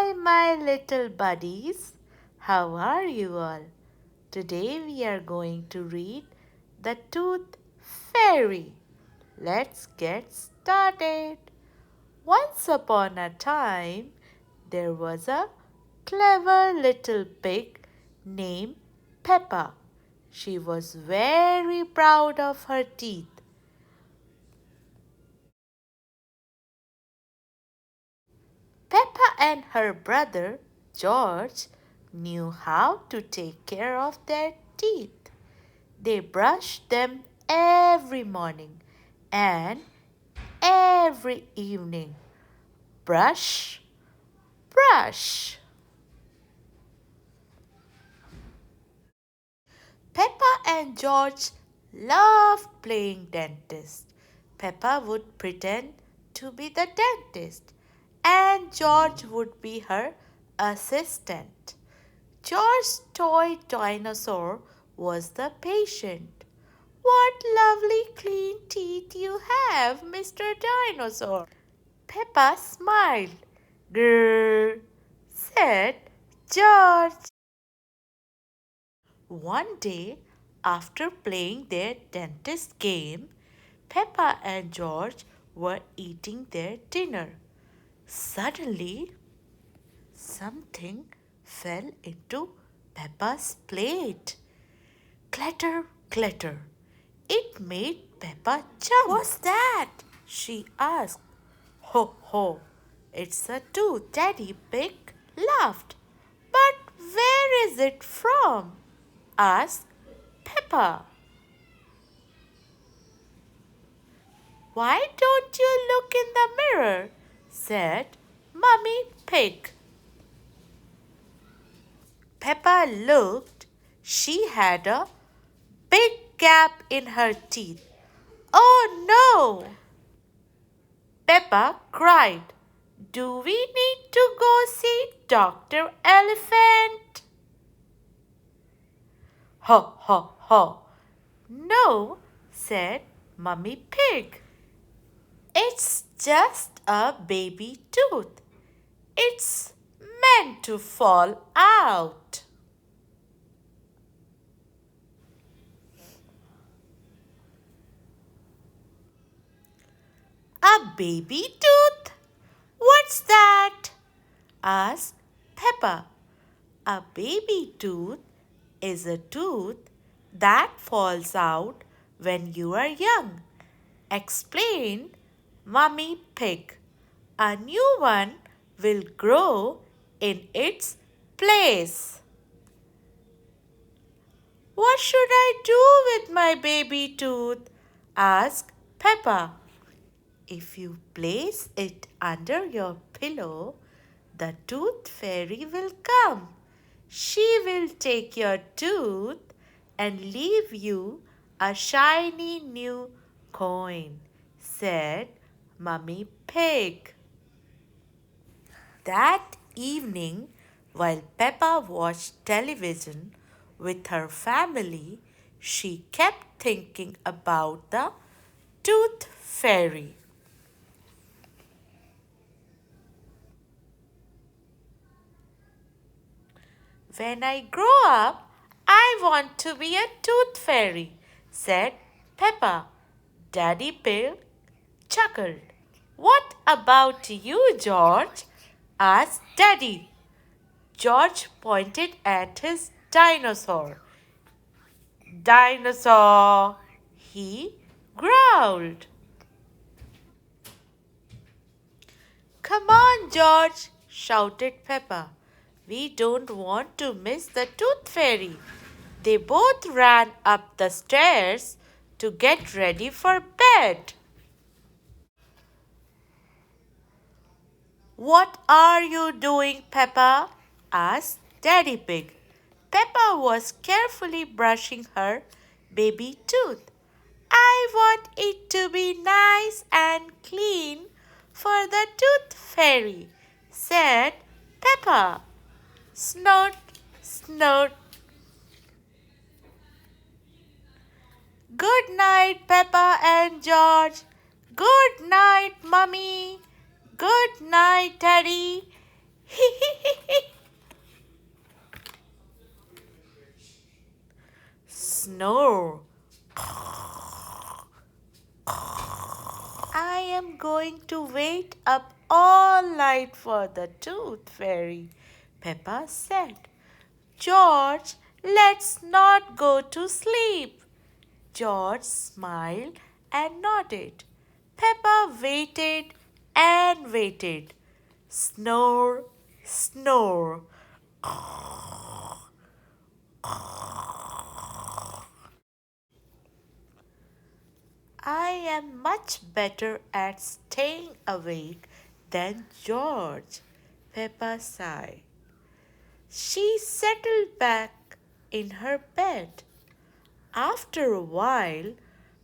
Hi, my little buddies. How are you all? Today we are going to read The Tooth Fairy. Let's get started. Once upon a time, there was a clever little pig named Peppa. She was very proud of her teeth. Peppa and her brother George knew how to take care of their teeth. They brushed them every morning and every evening. Brush, brush. Peppa and George loved playing dentist. Peppa would pretend to be the dentist and George would be her assistant. George's toy dinosaur was the patient. What lovely clean teeth you have, Mr. Dinosaur. Peppa smiled. Grrr, said George. One day, after playing their dentist game, Peppa and George were eating their dinner. Suddenly, something fell into Peppa's plate. Clatter, clatter. It made Peppa jump. What's that? She asked. Ho, ho. It's a tooth. Daddy Pig laughed. But where is it from? Asked Peppa. Why don't you look in the mirror? Said Mummy Pig. Peppa looked. She had a big gap in her teeth. Oh no! Peppa cried. Do we need to go see Dr. Elephant? Ho, ho, ho. No, said Mummy Pig. It's just a baby tooth. It's meant to fall out. A baby tooth? What's that? Asked Peppa. A baby tooth is a tooth that falls out when you are young, explained Mummy Pig. A new one will grow in its place. What should I do with my baby tooth? Asked Peppa. If you place it under your pillow, the tooth fairy will come. She will take your tooth and leave you a shiny new coin, said Mummy Pig. That evening, while Peppa watched television with her family, she kept thinking about the tooth fairy. When I grow up, I want to be a tooth fairy, said Peppa. Daddy Pig chuckled. What about you, George? Asked Daddy. George pointed at his dinosaur. Dinosaur, he growled. Come on, George, shouted Peppa. We don't want to miss the tooth fairy. They both ran up the stairs to get ready for bed. What are you doing, Peppa? Asked Daddy Pig. Peppa was carefully brushing her baby tooth. I want it to be nice and clean for the tooth fairy, said Peppa. Snort, snort. Good night, Peppa and George. Good night, Mummy. Good night, Daddy. snore. I am going to wait up all night for the tooth fairy, Peppa said. George, let's not go to sleep. George smiled and nodded. Peppa waited and waited. Snore, snore. I am much better at staying awake than George, Peppa sighed. She settled back in her bed. After a while,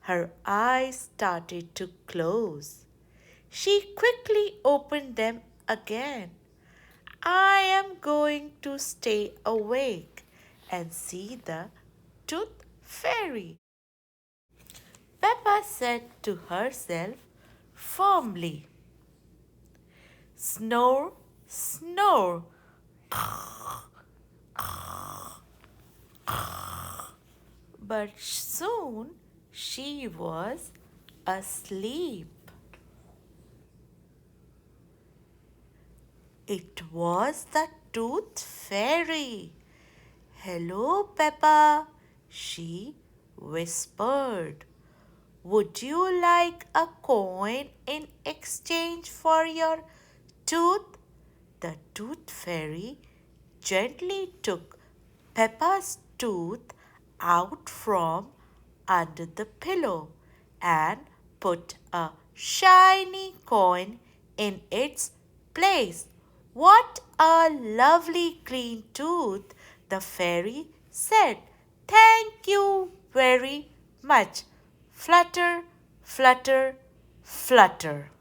her eyes started to close. She quickly opened them again. I am going to stay awake and see the tooth fairy, Peppa said to herself firmly. Snore, snore. But soon she was asleep. It was the tooth fairy. Hello, Peppa, she whispered. Would you like a coin in exchange for your tooth? The tooth fairy gently took Peppa's tooth out from under the pillow and put a shiny coin in its place. What a lovely clean tooth, the fairy said. Thank you very much. Flutter, flutter, flutter.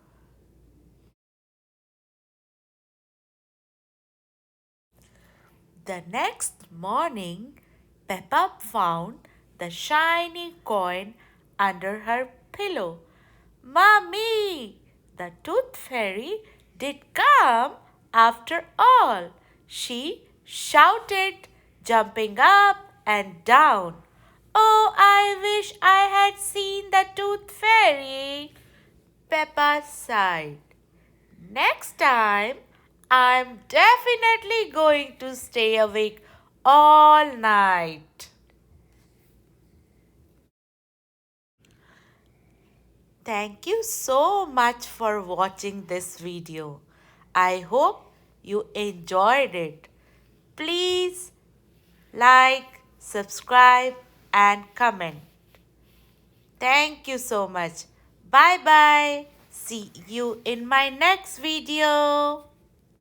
The next morning, Peppa found the shiny coin under her pillow. Mommy, the tooth fairy did come after all, she shouted, jumping up and down. Oh, I wish I had seen the tooth fairy, Peppa sighed. Next time, I'm definitely going to stay awake all night. Thank you so much for watching this video. I hope you enjoyed it. Please like, subscribe and comment. Thank you so much. Bye bye. See you in my next video.